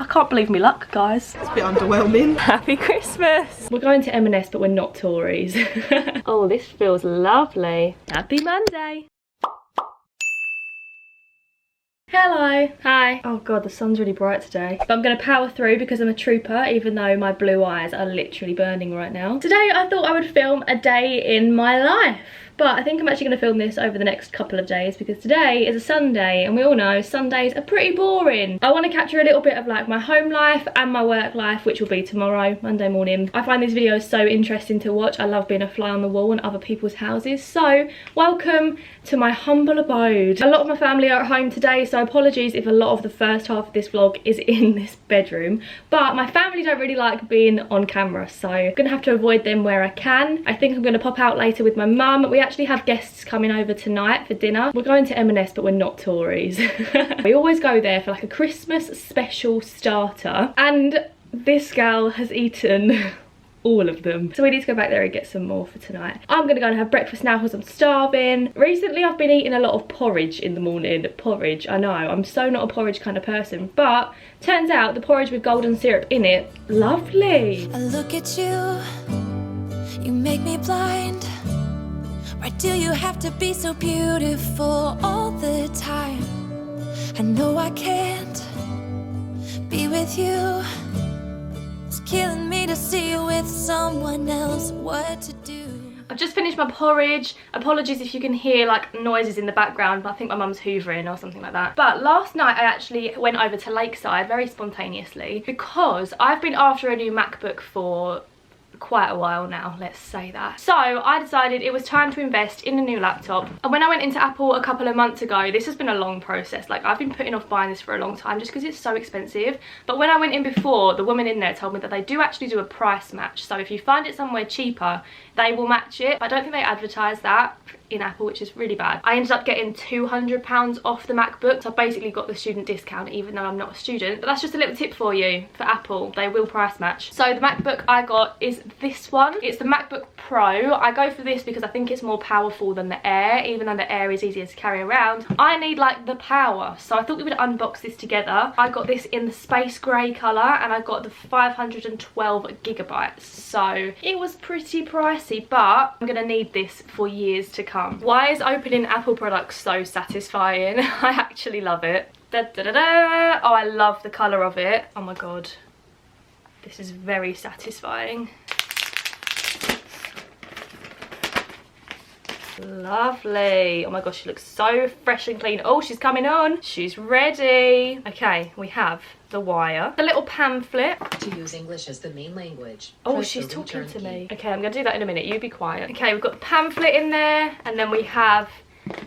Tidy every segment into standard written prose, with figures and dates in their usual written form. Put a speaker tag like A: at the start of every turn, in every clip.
A: I can't believe me luck, guys.
B: It's a bit underwhelming.
A: Happy Christmas. We're going to M&S, but we're not Tories. Oh, this feels lovely. Happy Monday. Hello. Hi. Oh god, the sun's really bright today. But I'm going to power through because I'm a trooper, even though my blue eyes are literally burning right now. Today I thought I would film a day in my life. But I think I'm actually going to film this over the next couple of days because today is a Sunday and we all know Sundays are pretty boring. I want to capture a little bit of like my home life and my work life, which will be tomorrow, Monday morning. I find these videos so interesting to watch. I love being a fly on the wall in other people's houses. So welcome to my humble abode. A lot of my family are at home today, so apologies if a lot of the first half of this vlog is in this bedroom. But my family don't really like being on camera, so I'm going to have to avoid them where I can. I think I'm going to pop out later with my mum. We actually have guests coming over tonight for dinner. We're going to M&S, but we're not Tories. We always go there for like a Christmas special starter, and this gal has eaten all of them, so we need to go back there and get some more for tonight. I'm gonna go and have breakfast now because I'm starving. Recently I've been eating a lot of porridge in the morning. Porridge, I know, I'm so not a porridge kind of person, but turns out the porridge with golden syrup in it, lovely.
C: I look at you, you make me blind. Why do you have to be so beautiful all the time? I know I can't be with you. It's killing me to see you with someone else. What to do?
A: I've just finished my porridge. Apologies if you can hear like noises in the background, but I think my mum's hoovering or something like that. But last night I actually went over to Lakeside very spontaneously because I've been after a new MacBook for quite a while now, let's say that. So I decided it was time to invest in a new laptop, and when I went into Apple a couple of months ago, this has been a long process. Like, I've been putting off buying this for a long time just because it's so expensive. But when I went in before, the woman in there told me that they do actually do a price match, so if you find it somewhere cheaper they will match it. I don't think they advertise that in Apple, which is really bad. I ended up getting £200 off the MacBook, so I basically got the student discount even though I'm not a student. But that's just a little tip for you for Apple, they will price match. So the MacBook I got is this one. It's the MacBook Pro. I go for this because I think it's more powerful than the Air, even though the Air is easier to carry around. I need like the power, so I thought we would unbox this together. I got this in the space grey colour and I got the 512 gigabytes, so it was pretty pricey, but I'm gonna need this for years to come. Why is opening Apple products so satisfying? I actually love it. Da, da, da, da. Oh, I love the colour of it. Oh my god, this is very satisfying. Lovely. Oh my gosh, she looks so fresh and clean. Oh, she's coming on. She's ready. Okay, we have the wire, the little pamphlet.
D: To use English as the main language.
A: Oh, she's talking to me. Okay, I'm gonna do that in a minute. You be quiet. Okay, we've got the pamphlet in there, and then we have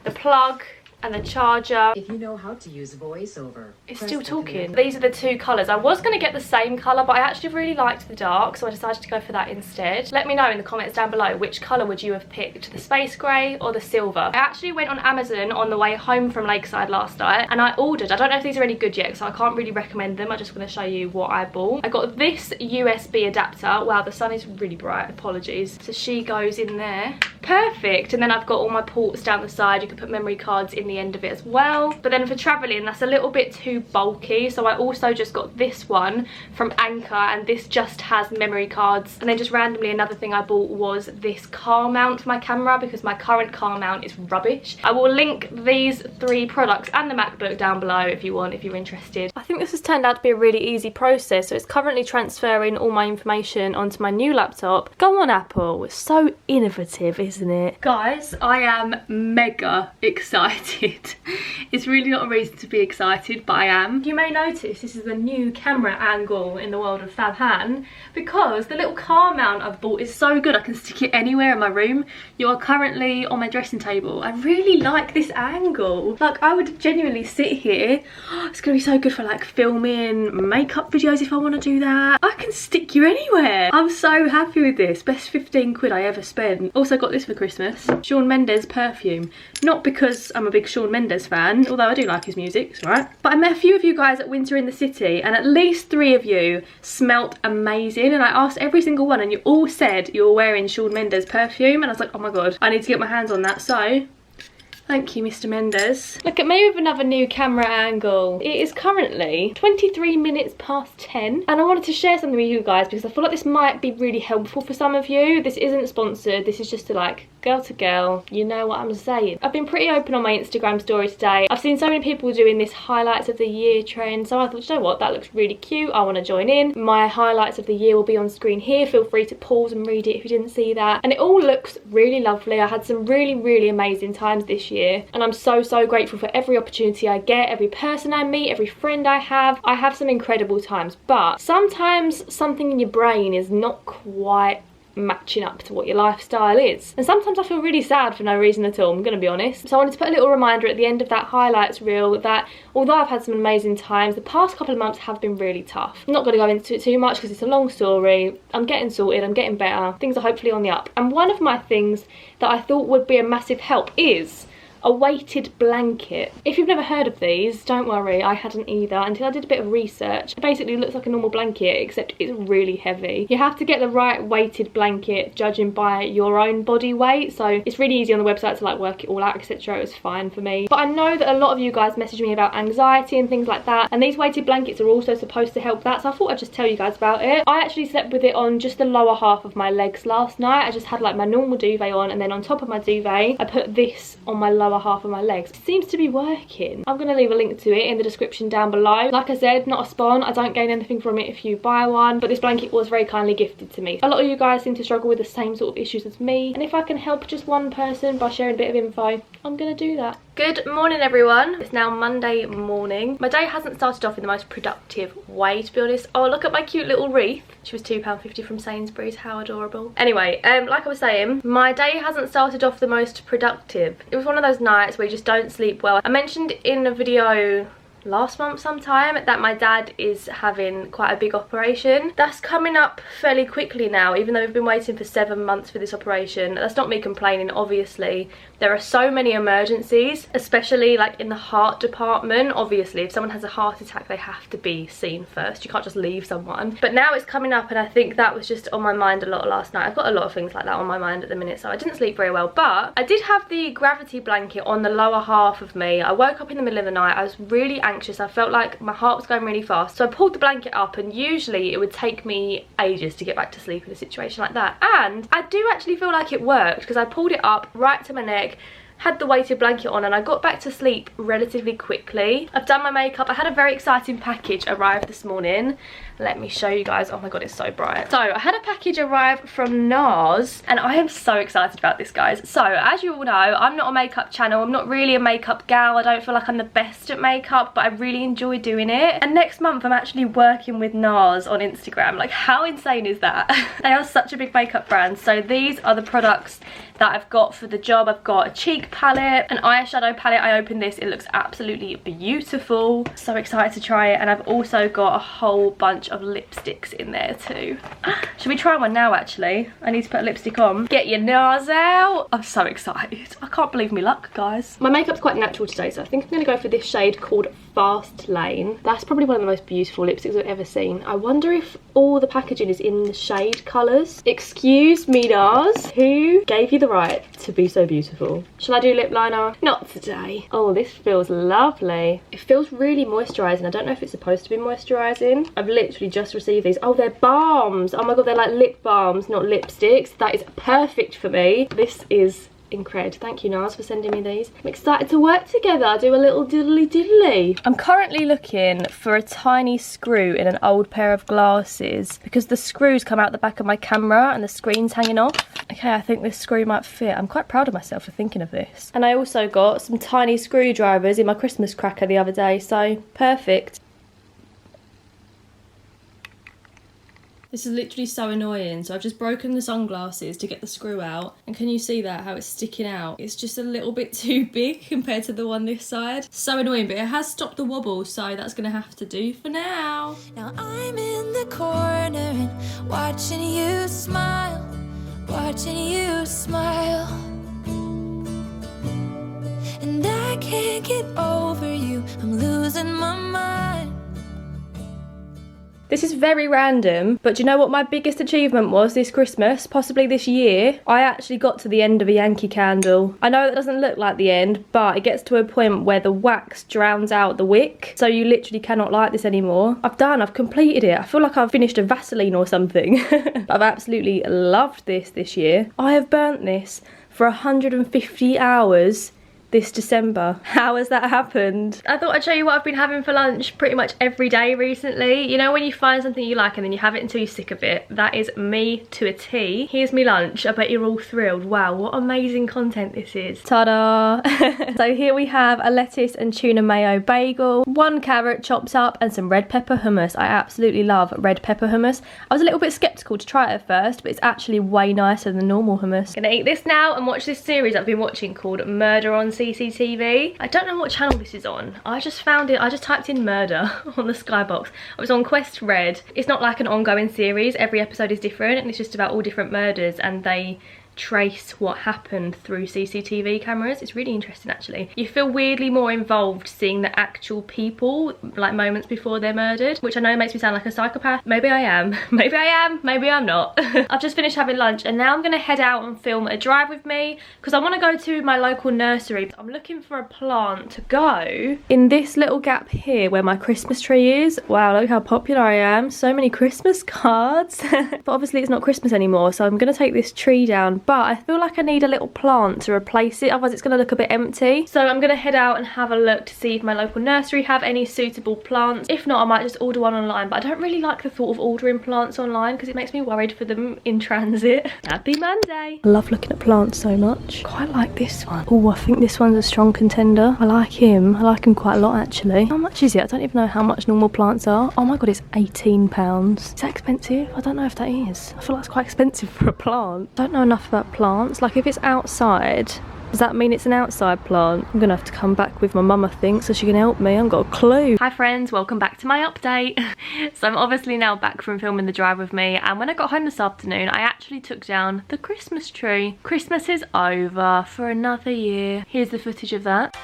A: the plug and the charger.
D: If you know how to use VoiceOver.
A: It's still talking. These are the two colours. I was going to get the same colour, but I actually really liked the dark, so I decided to go for that instead. Let me know in the comments down below which colour would you have picked, the space grey or the silver. I actually went on Amazon on the way home from Lakeside last night and I ordered, I don't know if these are any good yet, so I can't really recommend them. I just want to show you what I bought. I got this USB adapter. Wow, the sun is really bright, apologies. So she goes in there. Perfect. And then I've got all my ports down the side. You can put memory cards in the end of it as well. But then for traveling, that's a little bit too bulky, so I also just got this one from Anchor, and this just has memory cards. And then just randomly another thing I bought was this car mount for my camera because my current car mount is rubbish. I will link these three products and the MacBook down below if you want, if you're interested. I think this has turned out to be a really easy process. So it's currently transferring all my information onto my new laptop. Go on, Apple, it's so innovative, isn't it? Guys, I am mega excited. It's really not a reason to be excited, but I am. You may notice this is the new camera angle in the world of Fab Han because the little car mount I've bought is so good. I can stick it anywhere in my room. You are currently on my dressing table. I really like this angle. Like, I would genuinely sit here. It's gonna be so good for like filming makeup videos if I want to do that. I can stick you anywhere. I'm so happy with this. Best 15 quid I ever spent. Also got this for Christmas. Shawn Mendes perfume. Not because I'm a big Shawn Mendes fan, although I do like his music, it's right. But I met a few of you guys at Winter in the City and at least 3 of you smelt amazing, and I asked every single one and you all said you were wearing Shawn Mendes perfume, and I was like, oh my god, I need to get my hands on that. So Thank you, Mr. Mendes. Look at me with another new camera angle. It is currently 23 minutes past 10 and I wanted to share something with you guys because I feel like this might be really helpful for some of you. This isn't sponsored, this is just girl to girl, you know what I'm saying. I've been pretty open on my Instagram story today. I've seen so many people doing this highlights of the year trend, so I thought, you know what, that looks really cute, I want to join in. My highlights of the year will be on screen here, feel free to pause and read it if you didn't see that. And it all looks really lovely. I had some really amazing times this year and I'm so grateful for every opportunity I get, every person I meet, every friend I have. I have some incredible times, but sometimes something in your brain is not quite matching up to what your lifestyle is, and sometimes I feel really sad for no reason at all, I'm gonna be honest. So I wanted to put a little reminder at the end of that highlights reel that although I've had some amazing times, the past couple of months have been really tough. I'm not going to go into it too much because it's a long story. I'm getting sorted, I'm getting better, things are hopefully on the up, and one of my things that I thought would be a massive help is a weighted blanket. If you've never heard of these, don't worry, I hadn't either until I did a bit of research. It basically looks like a normal blanket except it's really heavy. You have to get the right weighted blanket judging by your own body weight, so it's really easy on the website to work it all out, etc. It was fine for me. But I know that a lot of you guys message me about anxiety and things like that, and these weighted blankets are also supposed to help that, so I thought I'd just tell you guys about it. I actually slept with it on just the lower half of my legs last night. I just had my normal duvet on, and then on top of my duvet I put this on my lower half of my legs. It seems to be working. I'm going to leave a link to it in the description down below. Like I said, not a spawn, I don't gain anything from it if you buy one, but this blanket was very kindly gifted to me. A lot of you guys seem to struggle with the same sort of issues as me, and if I can help just one person by sharing a bit of info, I'm going to do that. Good morning everyone. It's now Monday morning. My day hasn't started off in the most productive way, to be honest. Oh, look at my cute little wreath. She was £2.50 from Sainsbury's, how adorable. Anyway, like I was saying, my day hasn't started off the most productive. It was one of those nights where you just don't sleep well. I mentioned in a video last month sometime that my dad is having quite a big operation. That's coming up fairly quickly now, even though we've been waiting for 7 months for this operation. That's not me complaining, obviously. There are so many emergencies, especially in the heart department. Obviously, if someone has a heart attack, they have to be seen first. You can't just leave someone. But now it's coming up, and I think that was just on my mind a lot last night. I've got a lot of things like that on my mind at the minute, so I didn't sleep very well. But I did have the gravity blanket on the lower half of me. I woke up in the middle of the night. I was really anxious. I felt like my heart was going really fast. So I pulled the blanket up, and usually it would take me ages to get back to sleep in a situation like that. And I do actually feel like it worked because I pulled it up right to my neck, had the weighted blanket on, and I got back to sleep relatively quickly. I've done my makeup. I had a very exciting package arrive this morning. Let me show you guys. Oh my god, it's so bright. So I had a package arrive from NARS, and I am so excited about this, guys. So as you all know, I'm not a makeup channel. I'm not really a makeup gal. I don't feel like I'm the best at makeup, but I really enjoy doing it. And next month I'm actually working with NARS on Instagram. How insane is that? They are such a big makeup brand. So these are the products that I've got for the job. I've got a cheek palette, an eyeshadow palette. I opened this, it looks absolutely beautiful. So excited to try it. And I've also got a whole bunch of lipsticks in there too. Should we try one now? Actually, I need to put a lipstick on. Get your NARS out. I'm so excited. I can't believe me luck, guys. My makeup's quite natural today, so I think I'm going to go for this shade called Fast Lane. That's probably one of the most beautiful lipsticks I've ever seen. I wonder if all the packaging is in the shade colours. Excuse me, NARS, who gave you the right to be so beautiful? Shall I do lip liner? Not today. Oh, this feels lovely. It feels really moisturising. I don't know if it's supposed to be moisturising. I've literally just received these. Oh, they're balms. Oh my god, they're like lip balms, not lipsticks. That is perfect for me. This is incredible. Thank you, NARS, for sending me these. I'm excited to work together, do a little diddly diddly. I'm currently looking for a tiny screw in an old pair of glasses because the screws come out the back of my camera and the screen's hanging off. Okay, I think this screw might fit. I'm quite proud of myself for thinking of this. And I also got some tiny screwdrivers in my Christmas cracker the other day, so perfect. This is literally so annoying. So I've just broken the sunglasses to get the screw out. And can you see that, how it's sticking out? It's just a little bit too big compared to the one this side. So annoying, but it has stopped the wobble, so that's gonna have to do for now.
C: Now I'm in the corner and watching you smile, watching you smile. And I can't get over you, I'm losing my mind.
A: This is very random, but do you know what my biggest achievement was this Christmas, possibly this year? I actually got to the end of a Yankee candle. I know that doesn't look like the end, but it gets to a point where the wax drowns out the wick, so you literally cannot light this anymore. I've completed it. I feel like I've finished a Vaseline or something. I've absolutely loved this year. I have burnt this for 150 hours this December. How has that happened? I thought I'd show you what I've been having for lunch pretty much every day recently. You know when you find something you like and then you have it until you're sick of it? That is me to a T. Here's me lunch. I bet you're all thrilled. Wow, what amazing content this is. Ta-da! So here we have a lettuce and tuna mayo bagel, 1 carrot chopped up, and some red pepper hummus. I absolutely love red pepper hummus. I was a little bit skeptical to try it at first, but it's actually way nicer than normal hummus. Gonna eat this now and watch this series I've been watching called Murder on CCTV. I don't know what channel this is on. I just found it, I just typed in murder on the Skybox. I was on Quest Red. It's not like an ongoing series, every episode is different and it's just about all different murders and they trace what happened through CCTV cameras. It's really interesting actually. You feel weirdly more involved seeing the actual people like moments before they're murdered, which I know makes me sound like a psychopath. Maybe I am, maybe I am, maybe I'm not. I've just finished having lunch and now I'm gonna head out and film a drive with me because I want to go to my local nursery. I'm looking for a plant to go in this little gap here where my Christmas tree is. Wow, look how popular I am. So many Christmas cards. But obviously it's not Christmas anymore, so I'm gonna take this tree down. But I feel like I need a little plant to replace it, otherwise it's going to look a bit empty. So I'm going to head out and have a look to see if my local nursery have any suitable plants. If not, I might just order one online, but I don't really like the thought of ordering plants online because it makes me worried for them in transit. Happy Monday! I love looking at plants so much. Quite like this one. Oh, I think this one's a strong contender. I like him. I like him quite a lot actually. How much is it? I don't even know how much normal plants are. Oh my god, it's £18. Is that expensive? I don't know if that is. I feel like it's quite expensive for a plant. I don't know enough about plants. Like if it's outside, does that mean it's an outside plant? I'm gonna have to come back with my mum, I think, so she can help me. I haven't got a clue. Hi friends, welcome back to my update. So I'm obviously now back from filming the drive with me, and when I got home this afternoon I actually took down the Christmas tree. Christmas is over for another year. Here's the footage of that.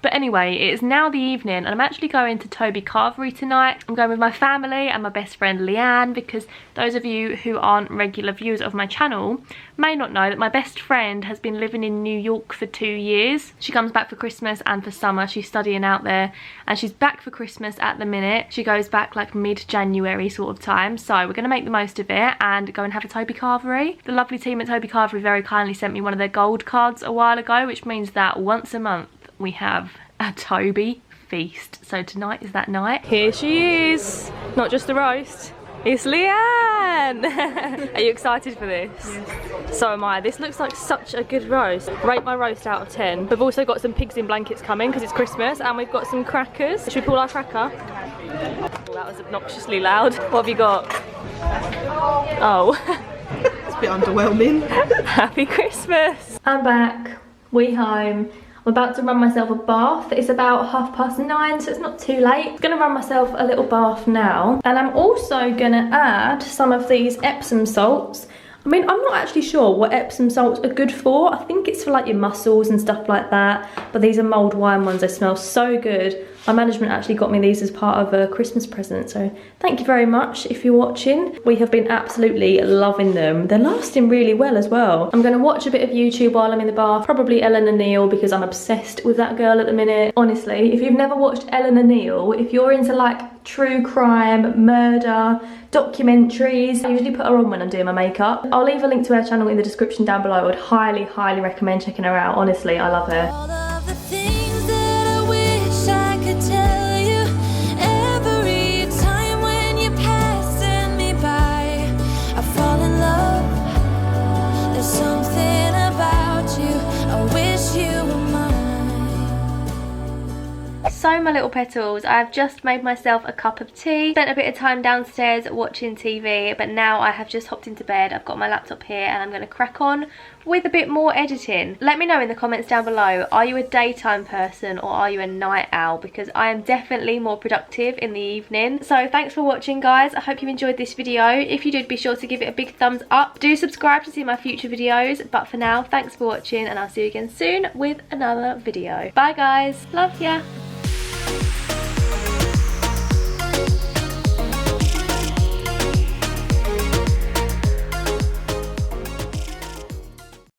A: But anyway, it is now the evening and I'm actually going to Toby Carvery tonight. I'm going with my family and my best friend Leanne because those of you who aren't regular viewers of my channel may not know that my best friend has been living in New York for 2 years. She comes back for Christmas and for summer. She's studying out there and she's back for Christmas at the minute. She goes back like mid-January sort of time. So we're going to make the most of it and go and have a Toby Carvery. The lovely team at Toby Carvery very kindly sent me one of their gold cards a while ago, which means that once a month we have a Toby feast. So tonight is that night. Here she is. Not just the roast, it's Leanne. Are you excited for this? Yes. So am I. This looks like such a good roast. Rate my roast out of 10. We've also got some pigs in blankets coming because it's Christmas and we've got some crackers. Should we pull our cracker? Oh, that was obnoxiously loud. What have you got? Oh.
B: It's a bit underwhelming.
A: Happy Christmas. I'm back. We home. I'm about to run myself a bath. It's about 9:30, so it's not too late. I'm gonna run myself a little bath now. And I'm also gonna add some of these Epsom salts. I mean, I'm not actually sure what Epsom salts are good for. I think it's for like your muscles and stuff like that. But these are mulled wine ones. They smell so good. My management actually got me these as part of a Christmas present. So thank you very much if you're watching. We have been absolutely loving them. They're lasting really well as well. I'm going to watch a bit of YouTube while I'm in the bath. Probably Ellen and Neil because I'm obsessed with that girl at the minute. Honestly, if you've never watched Ellen and Neil, if you're into like true crime, murder, documentaries, I usually put her on when I'm doing my makeup. I'll leave a link to her channel in the description down below. I would highly, highly recommend checking her out. Honestly, I love her.
C: All of the things that I wish I could tell you every time when you're passing me by. I fall in love. There's something about you. I wish you were mine.
A: So my little petals, I've just made myself a cup of tea, spent a bit of time downstairs watching TV, but now I have just hopped into bed. I've got my laptop here and I'm going to crack on with a bit more editing. Let me know in the comments down below, are you a daytime person or are you a night owl? Because I am definitely more productive in the evening. So thanks for watching guys, I hope you enjoyed this video. If you did, be sure to give it a big thumbs up. Do subscribe to see my future videos, but for now, thanks for watching and I'll see you again soon with another video. Bye guys, love ya.